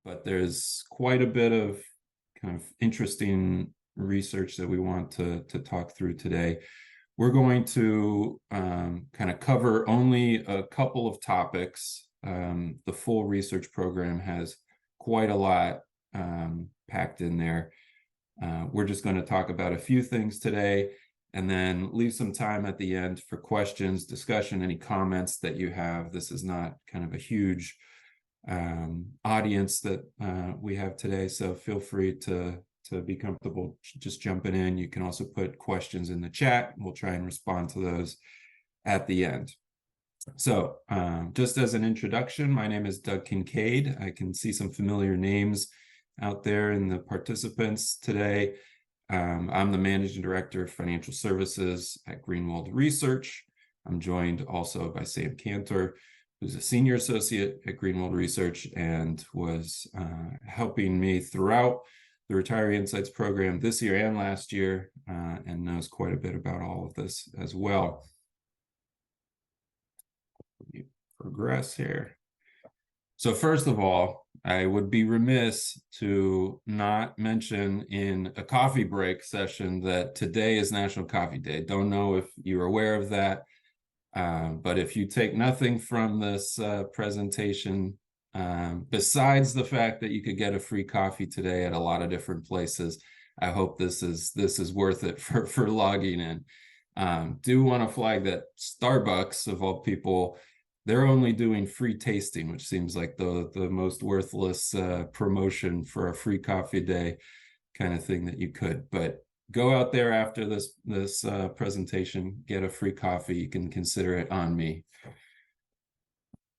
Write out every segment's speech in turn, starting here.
but there's quite a bit of kind of interesting research that we want to talk through today. We're going to kind of cover only a couple of topics. The full research program has quite a lot packed in there. We're just going to talk about a few things today and then leave some time at the end for questions, discussion, any comments that you have. This is not kind of a huge audience that we have today, so feel free to be comfortable just jumping in. You can also put questions in the chat. We'll try and respond to those at the end. So just as an introduction, my name is Doug Kincaid. I can see some familiar names out there in the participants today. I'm the Managing Director of Financial Services at Greenwald Research. I'm joined also by Sam Cantor, who's a Senior Associate at Greenwald Research and was helping me throughout the Retiree Insights program this year and last year, and knows quite a bit about all of this as well. Let me progress here. So first of all, I would be remiss to not mention in a coffee break session that today is National Coffee Day. Don't know if you're aware of that, but if you take nothing from this presentation, besides the fact that you could get a free coffee today at a lot of different places, I hope this is worth it for logging in. Do want to flag that Starbucks, of all people, they're only doing free tasting, which seems like the most worthless promotion for a free coffee day kind of thing that you could. But go out there after this presentation, get a free coffee. You can consider it on me.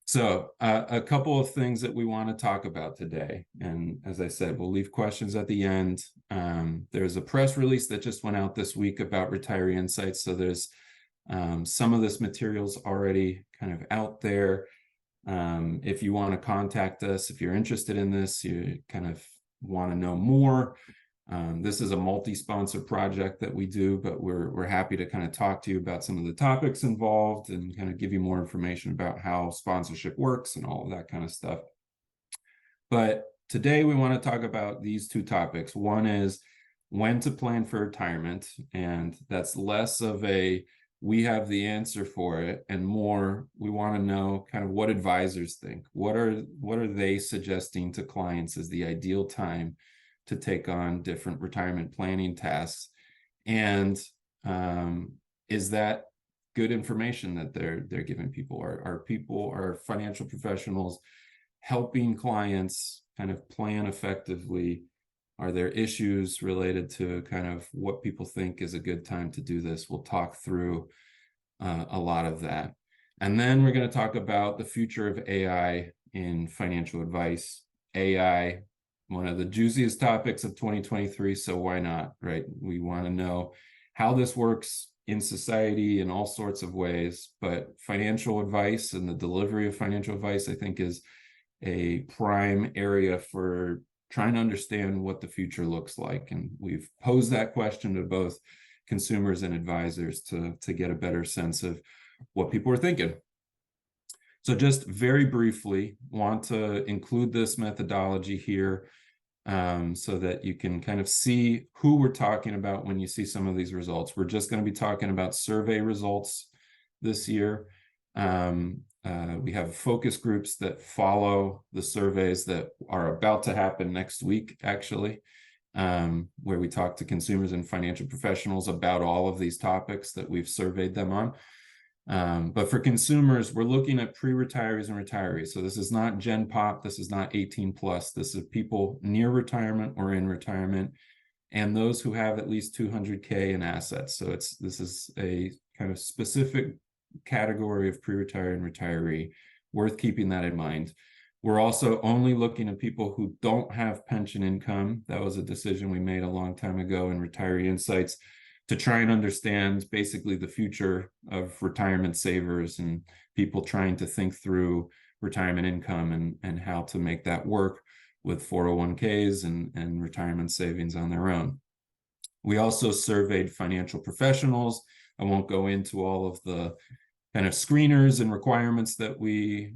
So a couple of things that we want to talk about today. And as I said, we'll leave questions at the end. There's a press release that just went out this week about Retiree Insights. So there's some of this material's already kind of out there. If you want to contact us, if you're interested in this, you kind of want to know more. This is a multi-sponsor project that we do, but we're happy to kind of talk to you about some of the topics involved and kind of give you more information about how sponsorship works and all of that kind of stuff. But today we want to talk about these two topics. One is when to plan for retirement, and that's less of a we have the answer for it, and more we want to know kind of what advisors think. What are they suggesting to clients as the ideal time to take on different retirement planning tasks, and is that good information that they're giving people? Are financial professionals helping clients kind of plan effectively? Are there issues related to kind of what people think is a good time to do this? We'll talk through a lot of that. And then we're going to talk about the future of AI in financial advice. AI, one of the juiciest topics of 2023, so why not, right? We want to know how this works in society in all sorts of ways, but financial advice and the delivery of financial advice, I think, is a prime area for trying to understand what the future looks like. And we've posed that question to both consumers and advisors to get a better sense of what people are thinking. So just very briefly, want to include this methodology here so that you can kind of see who we're talking about when you see some of these results. We're just going to be talking about survey results this year. We have focus groups that follow the surveys that are about to happen next week, actually, where we talk to consumers and financial professionals about all of these topics that we've surveyed them on. But for consumers, we're looking at pre-retirees and retirees. So this is not Gen Pop, this is not 18 plus, this is people near retirement or in retirement, and those who have at least 200K in assets. So this is a kind of specific category of pre-retire and retiree, worth keeping that in mind. We're also only looking at people who don't have pension income. That was a decision we made a long time ago in Retiree Insights to try and understand basically the future of retirement savers and people trying to think through retirement income and how to make that work with 401ks and retirement savings on their own. We also surveyed financial professionals. I won't go into all of the kind of screeners and requirements that we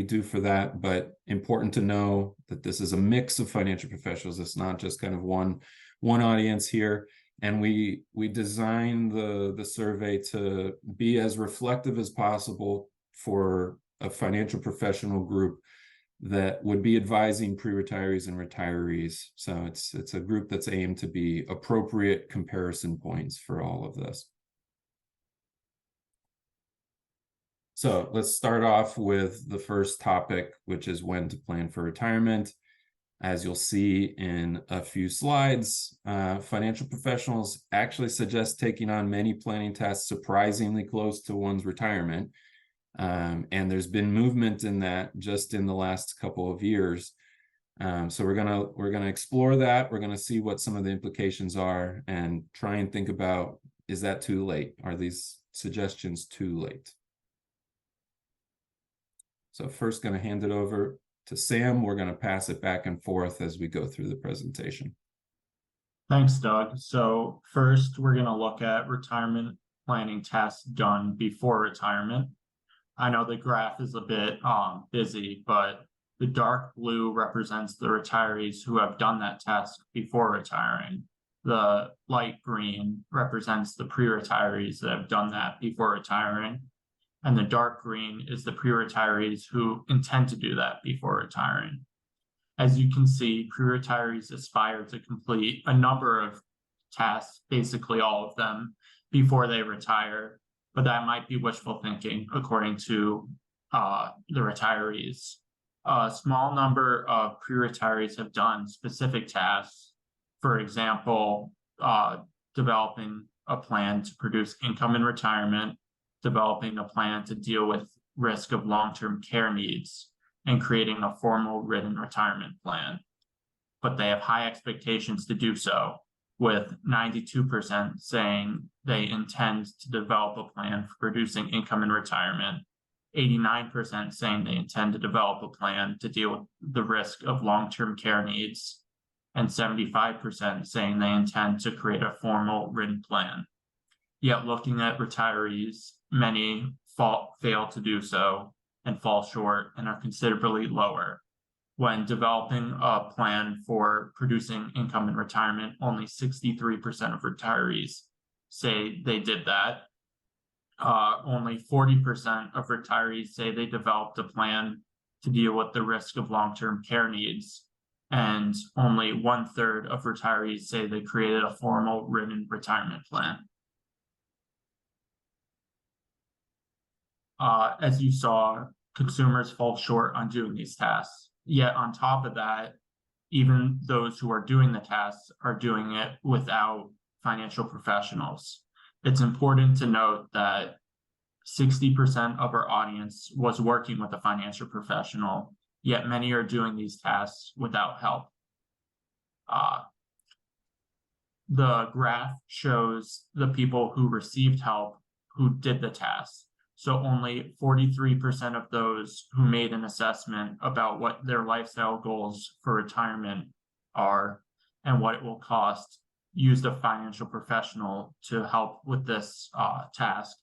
do for that, but important to know that this is a mix of financial professionals. It's not just kind of one audience here. And we design the survey to be as reflective as possible for a financial professional group that would be advising pre-retirees and retirees. So it's a group that's aimed to be appropriate comparison points for all of this. So let's start off with the first topic, which is when to plan for retirement. As you'll see in a few slides, financial professionals actually suggest taking on many planning tasks surprisingly close to one's retirement. And there's been movement in that just in the last couple of years. So we're gonna explore that. We're gonna see what some of the implications are and try and think about, is that too late? Are these suggestions too late? So first going to hand it over to Sam. We're going to pass it back and forth as we go through the presentation. Thanks, Doug. So first, we're going to look at retirement planning tasks done before retirement. I know the graph is a bit busy, but the dark blue represents the retirees who have done that task before retiring. The light green represents the pre-retirees that have done that before retiring. And the dark green is the pre-retirees who intend to do that before retiring. As you can see, pre-retirees aspire to complete a number of tasks, basically all of them, before they retire, but that might be wishful thinking according to the retirees. A small number of pre-retirees have done specific tasks, for example, developing a plan to produce income in retirement, developing a plan to deal with risk of long-term care needs, and creating a formal written retirement plan. But they have high expectations to do so, with 92% saying they intend to develop a plan for producing income in retirement, 89% saying they intend to develop a plan to deal with the risk of long-term care needs, and 75% saying they intend to create a formal written plan. Yet looking at retirees, many fail to do so and fall short and are considerably lower. When developing a plan for producing income in retirement, only 63% of retirees say they did that. Only 40% of retirees say they developed a plan to deal with the risk of long-term care needs. And only 1/3 of retirees say they created a formal written retirement plan. As you saw, consumers fall short on doing these tasks. Yet on top of that, even those who are doing the tasks are doing it without financial professionals. It's important to note that 60% of our audience was working with a financial professional, yet many are doing these tasks without help. The graph shows the people who received help who did the tasks. So only 43% of those who made an assessment about what their lifestyle goals for retirement are and what it will cost used a financial professional to help with this task.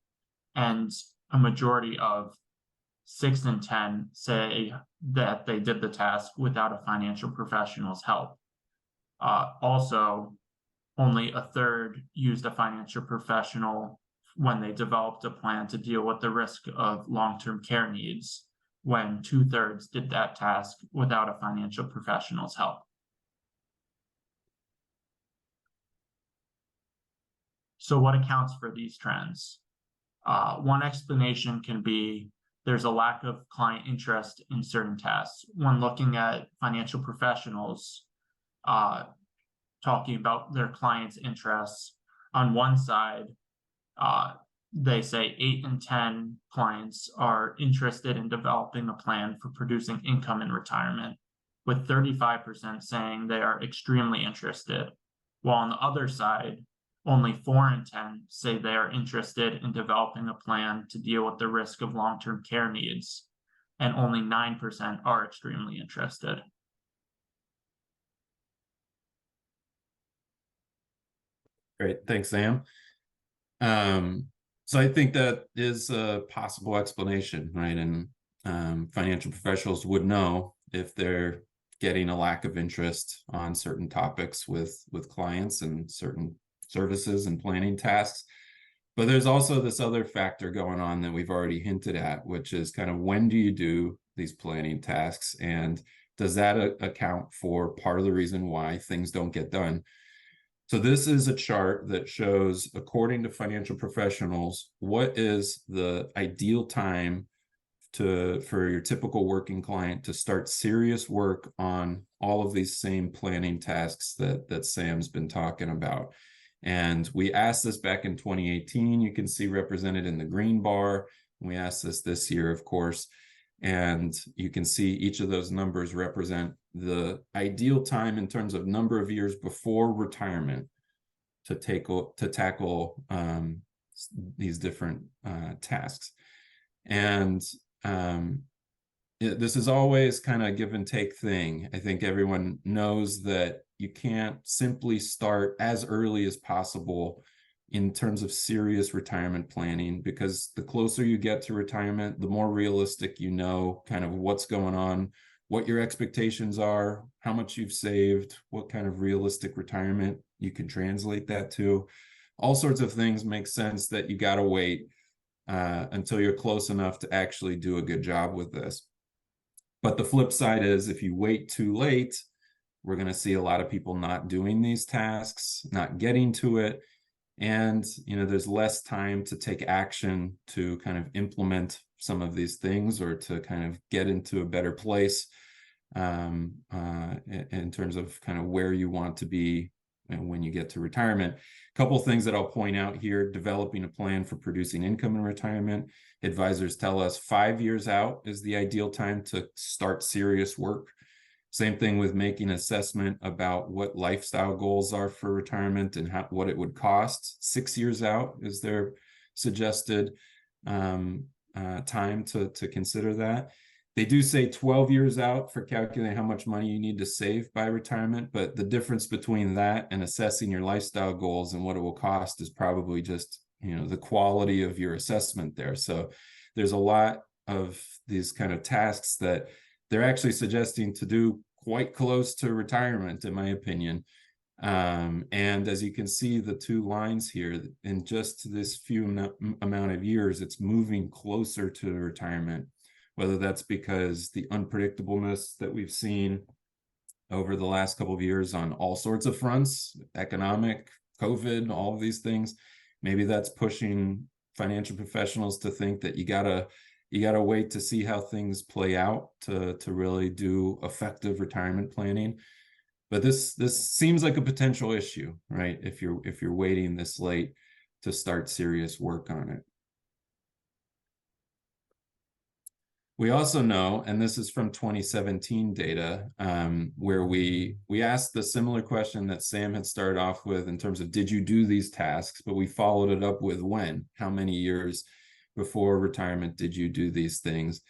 And a majority of 6 in 10 say that they did the task without a financial professional's help. Also, only 1/3 used a financial professional when they developed a plan to deal with the risk of long-term care needs, when 2/3 did that task without a financial professional's help. So what accounts for these trends? One explanation can be there's a lack of client interest in certain tasks. When looking at financial professionals talking about their clients' interests, on one side, they say 8 in 10 clients are interested in developing a plan for producing income in retirement, with 35% saying they are extremely interested, while on the other side, only 4 in 10 say they are interested in developing a plan to deal with the risk of long-term care needs, and only 9% are extremely interested. Great, thanks, Sam. So I think that is a possible explanation, right? And financial professionals would know if they're getting a lack of interest on certain topics with clients and certain services and planning tasks. But there's also this other factor going on that we've already hinted at, which is kind of when do you do these planning tasks, and does that account for part of the reason why things don't get done? So this is a chart that shows, according to financial professionals, what is the ideal time for your typical working client to start serious work on all of these same planning tasks that Sam's been talking about. And we asked this back in 2018. You can see represented in the green bar. We asked this year, of course. And you can see each of those numbers represent the ideal time in terms of number of years before retirement to tackle these different tasks. And this is always kind of a give and take thing. I think everyone knows that you can't simply start as early as possible in terms of serious retirement planning, because the closer you get to retirement, the more realistic you know kind of what's going on, what your expectations are, how much you've saved, what kind of realistic retirement you can translate that to. All sorts of things make sense that you got to wait until you're close enough to actually do a good job with this. But the flip side is, if you wait too late, we're going to see a lot of people not doing these tasks, not getting to it. And, there's less time to take action to kind of implement some of these things, or to kind of get into a better place in terms of kind of where you want to be and when you get to retirement. A couple of things that I'll point out here: developing a plan for producing income in retirement. Advisors tell us 5 years out is the ideal time to start serious work. Same thing with making assessment about what lifestyle goals are for retirement and what it would cost. 6 years out is their suggested time to consider that. They do say 12 years out for calculating how much money you need to save by retirement, but the difference between that and assessing your lifestyle goals and what it will cost is probably just, the quality of your assessment there. So there's a lot of these kind of tasks that they're actually suggesting to do quite close to retirement, in my opinion. And as you can see, the two lines here, in just this few amount of years, it's moving closer to retirement, whether that's because the unpredictableness that we've seen over the last couple of years on all sorts of fronts, economic, COVID, all of these things. Maybe that's pushing financial professionals to think that you gotta wait to see how things play out to really do effective retirement planning. But this seems like a potential issue, right? If you're waiting this late to start serious work on it. We also know, and this is from 2017 data, where we asked the similar question that Sam had started off with in terms of, did you do these tasks? But we followed it up with when, how many years before retirement did you do these things?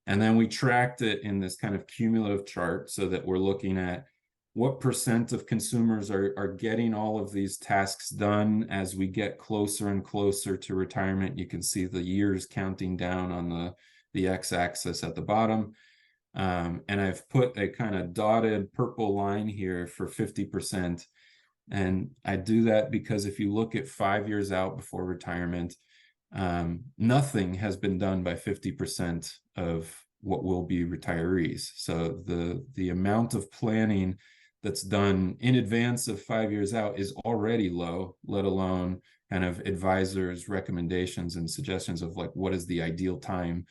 And then we tracked it in this kind of cumulative chart, so that we're looking at what percent of consumers are getting all of these tasks done as we get closer and closer to retirement. You can see the years counting down on the x-axis at the bottom. And I've put a kind of dotted purple line here for 50%. And I do that because if you look at 5 years out before retirement, nothing has been done by 50% of what will be retirees. So the amount of planning that's done in advance of 5 years out is already low, let alone kind of advisors' recommendations and suggestions of like, what is the ideal time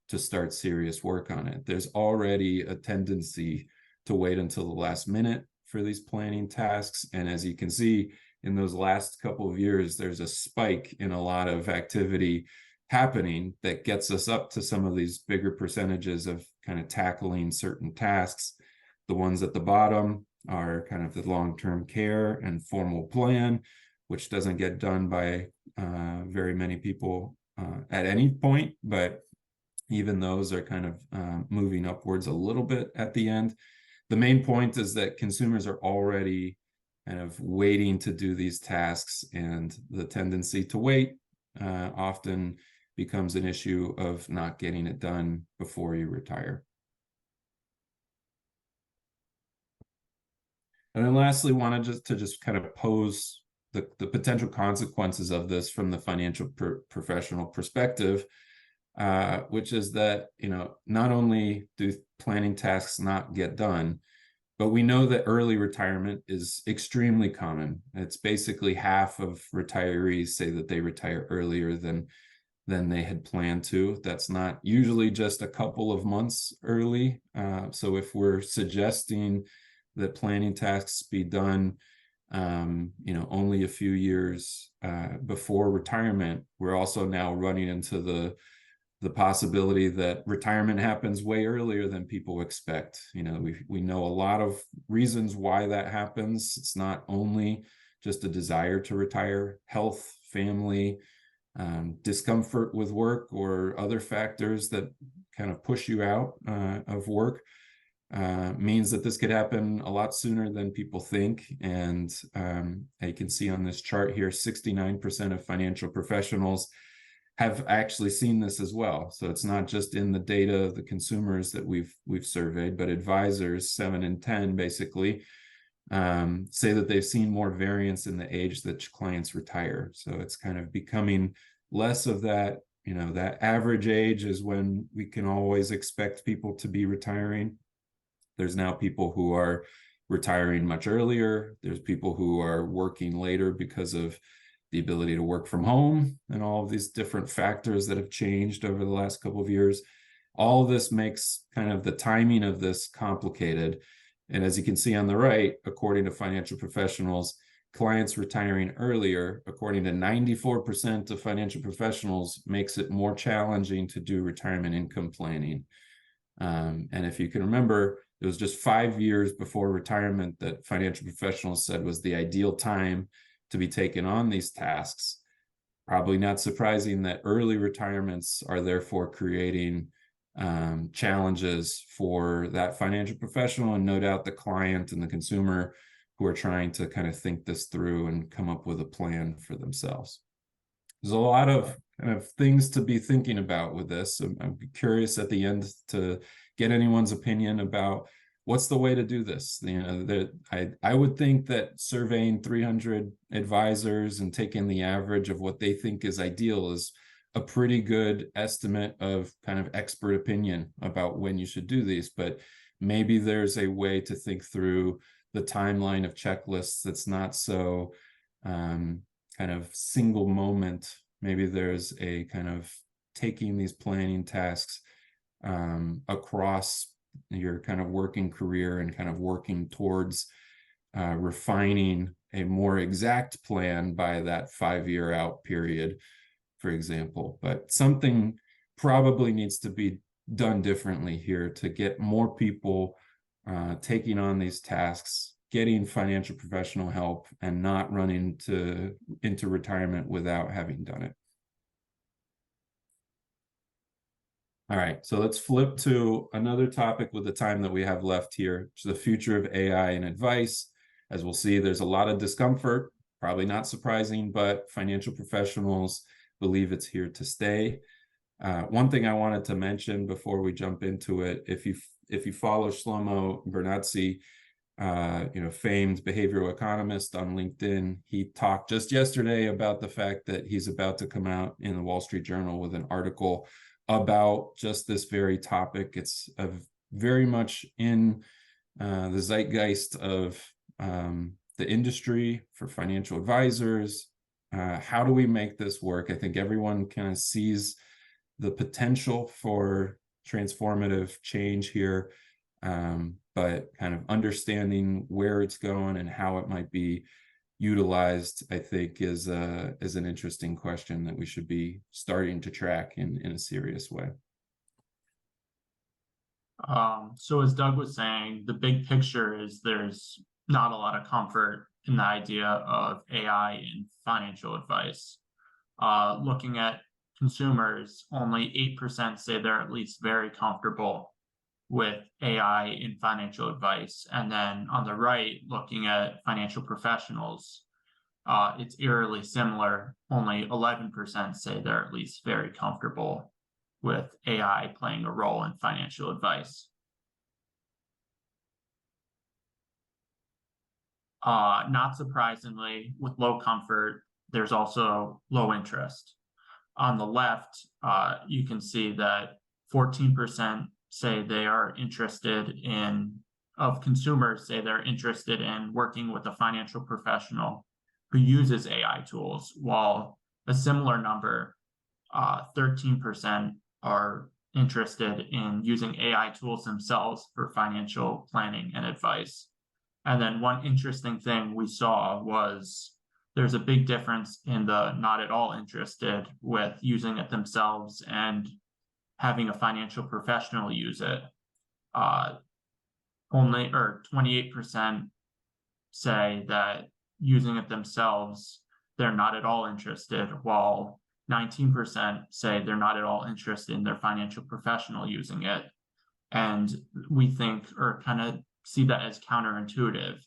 to start serious work on it. There's already a tendency to wait until the last minute for these planning tasks. And as you can see, in those last couple of years, there's a spike in a lot of activity happening that gets us up to some of these bigger percentages of kind of tackling certain tasks. The ones at the bottom are kind of the long-term care and formal plan, which doesn't get done by very many people at any point, but even those are kind of moving upwards a little bit at the end. The main point is that consumers are already kind of waiting to do these tasks, and the tendency to wait often becomes an issue of not getting it done before you retire. And then lastly, wanted to just kind of pose the potential consequences of this from the financial professional perspective, which is that, not only do planning tasks not get done, but we know that early retirement is extremely common. It's basically half of retirees say that they retire earlier than they had planned to. That's not usually just a couple of months early. So if we're suggesting that planning tasks be done, only a few years before retirement, we're also now running into the possibility that retirement happens way earlier than people expect. We know a lot of reasons why that happens. It's not only just a desire to retire. Health, family, discomfort with work, or other factors that kind of push you out of work means that this could happen a lot sooner than people think. And you can see on this chart here, 69% of financial professionals have actually seen this as well. So it's not just in the data of the consumers that we've surveyed, but advisors, 7 in 10 basically, say that they've seen more variance in the age that clients retire. So it's kind of becoming less of that, that average age is when we can always expect people to be retiring. There's now people who are retiring much earlier. There's people who are working later because of the ability to work from home and all of these different factors that have changed over the last couple of years. All of this makes kind of the timing of this complicated. And as you can see on the right, according to financial professionals, clients retiring earlier, according to 94% of financial professionals, makes it more challenging to do retirement income planning. And if you can remember, it was just 5 years before retirement that financial professionals said was the ideal time to be taken on these tasks. Probably not surprising that early retirements are therefore creating challenges for that financial professional, and no doubt the client and the consumer who are trying to kind of think this through and come up with a plan for themselves. There's a lot of kind of things to be thinking about with this. I'm curious at the end to get anyone's opinion about what's the way to do this. I would think that surveying 300 advisors and taking the average of what they think is ideal is a pretty good estimate of kind of expert opinion about when you should do these. But maybe there's a way to think through the timeline of checklists that's not so kind of single moment. Maybe there's a kind of taking these planning tasks across your kind of working career and kind of working towards refining a more exact plan by that 5-year out period, for example. But something probably needs to be done differently here to get more people taking on these tasks, getting financial professional help, and not running into retirement without having done it. All right, so let's flip to another topic with the time that we have left here, which is the future of AI and advice. As we'll see, there's a lot of discomfort, probably not surprising, but financial professionals believe it's here to stay. One thing I wanted to mention before we jump into it, if you follow Shlomo Bernatzi, famed behavioral economist on LinkedIn, he talked just yesterday about the fact that he's about to come out in the Wall Street Journal with an article about just this very topic. It's very much in the zeitgeist of the industry for financial advisors. How do we make this work? I think everyone kind of sees the potential for transformative change here, but kind of understanding where it's going and how it might be utilized, I think, is an interesting question that we should be starting to track in a serious way. So as Doug was saying, the big picture is there's not a lot of comfort in the idea of AI in financial advice. Looking at consumers, only 8% say they're at least very comfortable with AI in financial advice. And then on the right, looking at financial professionals, it's eerily similar. Only 11% say they're at least very comfortable with AI playing a role in financial advice. Not surprisingly, with low comfort, there's also low interest. On the left, you can see that 14% say they are interested in, of consumers say they're interested in working with a financial professional who uses AI tools, while a similar number, 13%, are interested in using AI tools themselves for financial planning and advice. And then one interesting thing we saw was there's a big difference in the not at all interested with using it themselves and having a financial professional use it. Only, or 28% say that using it themselves, they're not at all interested, while 19% say they're not at all interested in their financial professional using it. And we think, or kind of see that as counterintuitive,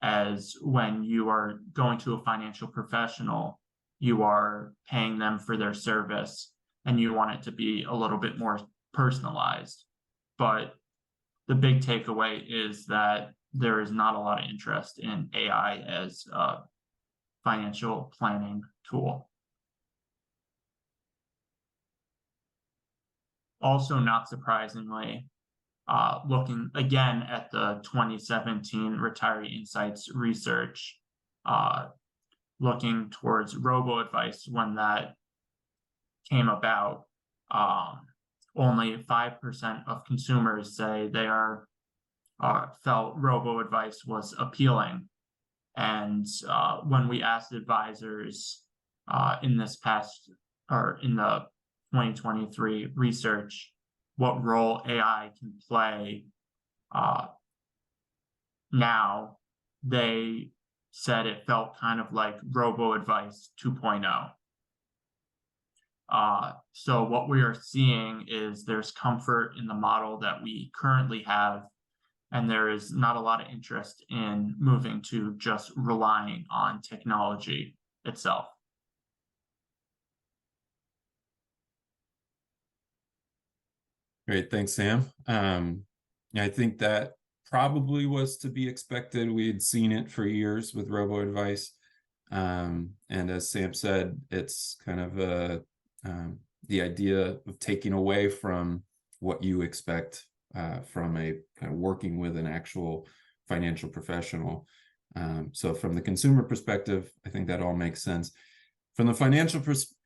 as when you are going to a financial professional, you are paying them for their service and you want it to be a little bit more personalized. But the big takeaway is that there is not a lot of interest in AI as a financial planning tool. Also, not surprisingly, looking again at the 2017 Retiree Insights research, looking towards robo-advice when that came about, only 5% of consumers say they felt robo-advice was appealing. And when we asked advisors in this past, or in the 2023 research, what role AI can play now, they said it felt kind of like robo-advice 2.0. So what we are seeing is there's comfort in the model that we currently have, and there is not a lot of interest in moving to just relying on technology itself. Great, thanks, Sam. I think that probably was to be expected. We had seen it for years with robo-advice. And as Sam said, it's kind of the idea of taking away from what you expect from a kind of working with an actual financial professional. So from the consumer perspective, I think that all makes sense. From the financial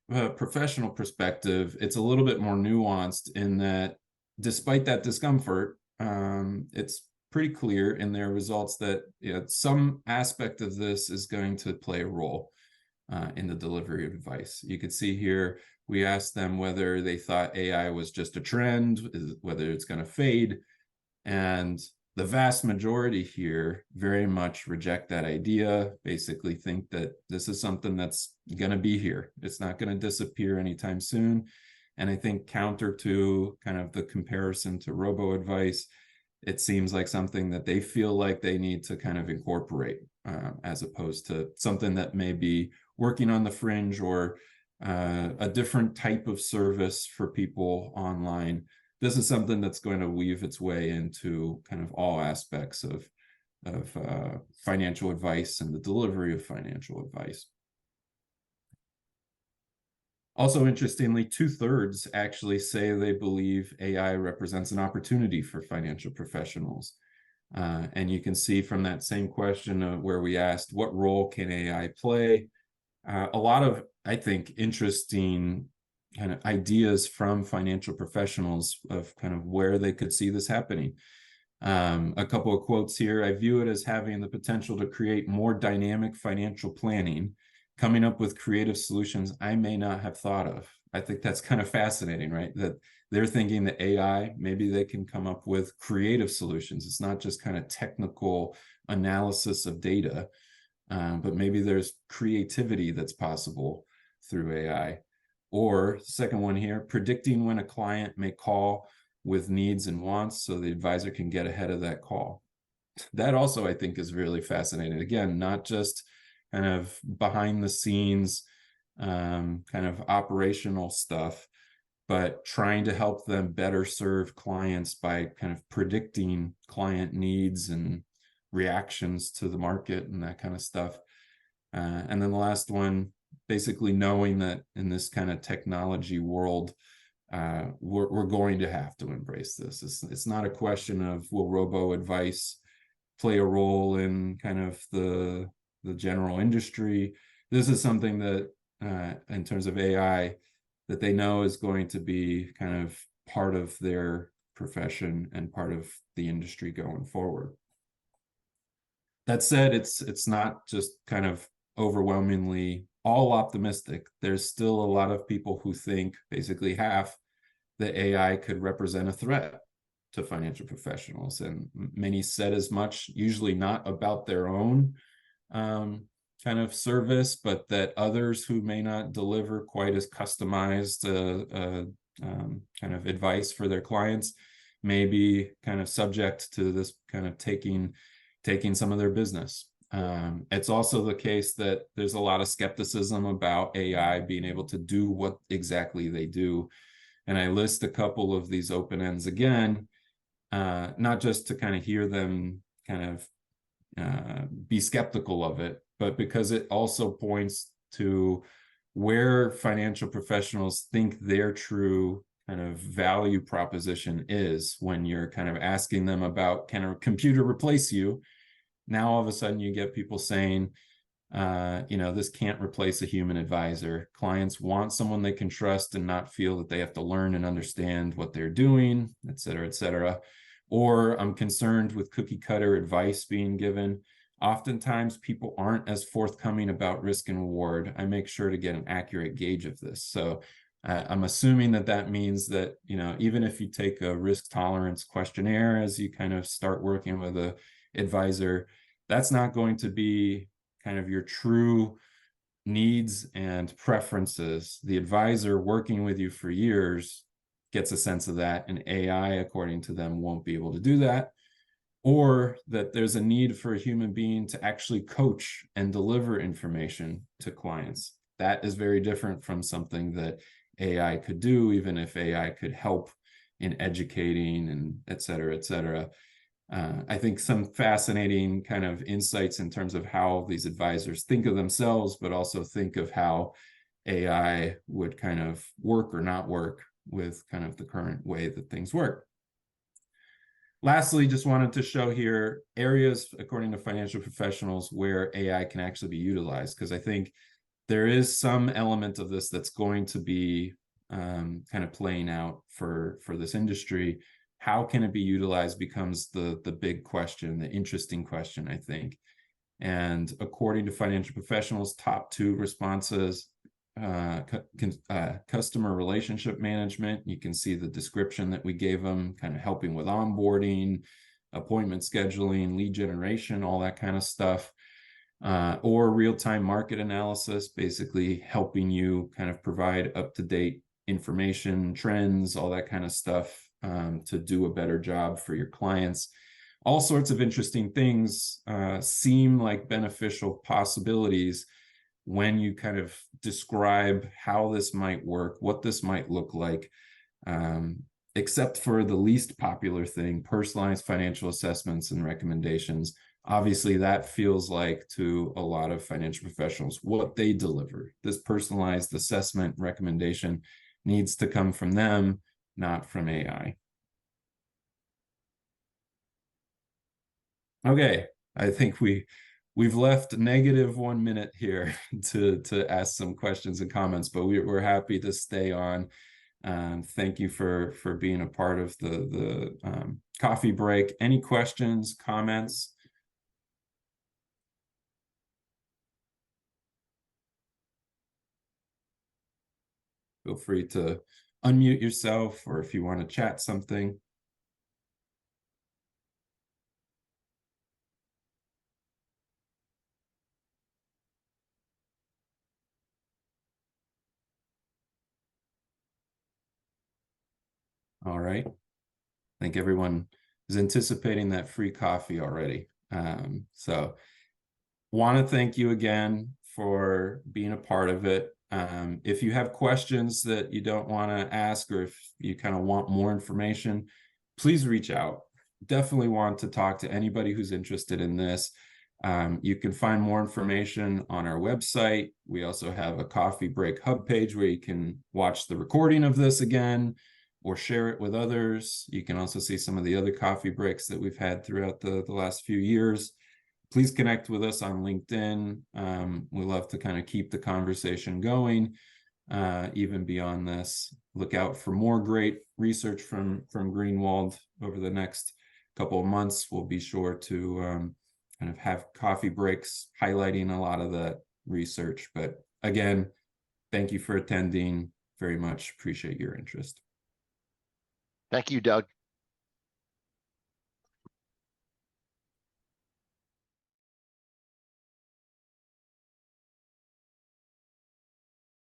professional perspective, it's a little bit more nuanced in that despite that discomfort, it's pretty clear in their results that some aspect of this is going to play a role in the delivery of advice. You could see here, we asked them whether they thought AI was just a trend, whether it's going to fade. And the vast majority here very much reject that idea, basically think that this is something that's going to be here. It's not going to disappear anytime soon. And I think counter to kind of the comparison to robo-advice, it seems like something that they feel like they need to kind of incorporate as opposed to something that may be working on the fringe or a different type of service for people online. This is something that's going to weave its way into kind of all aspects of financial advice and the delivery of financial advice. Also, interestingly, 2/3 actually say they believe AI represents an opportunity for financial professionals. And you can see from that same question where we asked, what role can AI play? A lot of, I think, interesting kind of ideas from financial professionals of kind of where they could see this happening. A couple of quotes here. I view it as having the potential to create more dynamic financial planning, coming up with creative solutions I may not have thought of. I think that's kind of fascinating, right? That they're thinking that AI, maybe they can come up with creative solutions. It's not just kind of technical analysis of data, but maybe there's creativity that's possible through AI. Or second one here, predicting when a client may call with needs and wants so the advisor can get ahead of that call. That also, I think, is really fascinating. Again, not just kind of behind the scenes, kind of operational stuff, but trying to help them better serve clients by kind of predicting client needs and reactions to the market and that kind of stuff. And then the last one, basically knowing that in this kind of technology world, we're going to have to embrace this. It's not a question of will robo advice play a role in kind of the general industry. This is something that in terms of AI that they know is going to be kind of part of their profession and part of the industry going forward. That said, it's not just kind of overwhelmingly all optimistic. There's still a lot of people who think, basically half, that AI could represent a threat to financial professionals, and many said as much, usually not about their own kind of service, but that others who may not deliver quite as customized kind of advice for their clients may be kind of subject to this kind of taking some of their business. It's also the case that there's a lot of skepticism about AI being able to do what exactly they do. And I list a couple of these open ends again, not just to kind of hear them kind of be skeptical of it, but because it also points to where financial professionals think their true kind of value proposition is when you're kind of asking them about, can a computer replace you? Now all of a sudden you get people saying, this can't replace a human advisor. Clients want someone they can trust and not feel that they have to learn and understand what they're doing, et cetera, et cetera. Or I'm concerned with cookie cutter advice being given. Oftentimes people aren't as forthcoming about risk and reward. I make sure to get an accurate gauge of this. So I'm assuming that means that, even if you take a risk tolerance questionnaire as you kind of start working with a advisor, that's not going to be kind of your true needs and preferences. The advisor working with you for years gets a sense of that, and AI, according to them, won't be able to do that. Or that there's a need for a human being to actually coach and deliver information to clients. That is very different from something that AI could do, even if AI could help in educating and et cetera, et cetera. I think some fascinating kind of insights in terms of how these advisors think of themselves, but also think of how AI would kind of work or not work with kind of the current way that things work. Lastly, just wanted to show here areas, according to financial professionals, where AI can actually be utilized, because I think there is some element of this that's going to be kind of playing out for this industry. How can it be utilized becomes the big question, the interesting question, I think. And according to financial professionals, top 2 responses, customer relationship management. You can see the description that we gave them, kind of helping with onboarding, appointment scheduling, lead generation, all that kind of stuff. Or real-time market analysis, basically helping you kind of provide up-to-date information, trends, all that kind of stuff, to do a better job for your clients. All sorts of interesting things seem like beneficial possibilities when you kind of describe how this might work, what this might look like, except for the least popular thing, personalized financial assessments and recommendations. Obviously, that feels like to a lot of financial professionals what they deliver. This personalized assessment recommendation needs to come from them, not from AI. Okay, I think we've left negative -1 minute here to ask some questions and comments, but we're happy to stay on. Thank you for being a part of the coffee break. Any questions, comments? Feel free to unmute yourself, or if you want to chat something. All right. I think everyone is anticipating that free coffee already. So want to thank you again for being a part of it. If you have questions that you don't want to ask, or if you kind of want more information, please reach out. Definitely want to talk to anybody who's interested in this. You can find more information on our website. We also have a coffee break hub page where you can watch the recording of this again or share it with others. You can also see some of the other coffee breaks that we've had throughout the last few years. Please connect with us on LinkedIn. We love to kind of keep the conversation going, even beyond this. Look out for more great research from Greenwald over the next couple of months. We'll be sure to kind of have coffee breaks highlighting a lot of that research. But again, thank you for attending. Very much appreciate your interest. Thank you, Doug.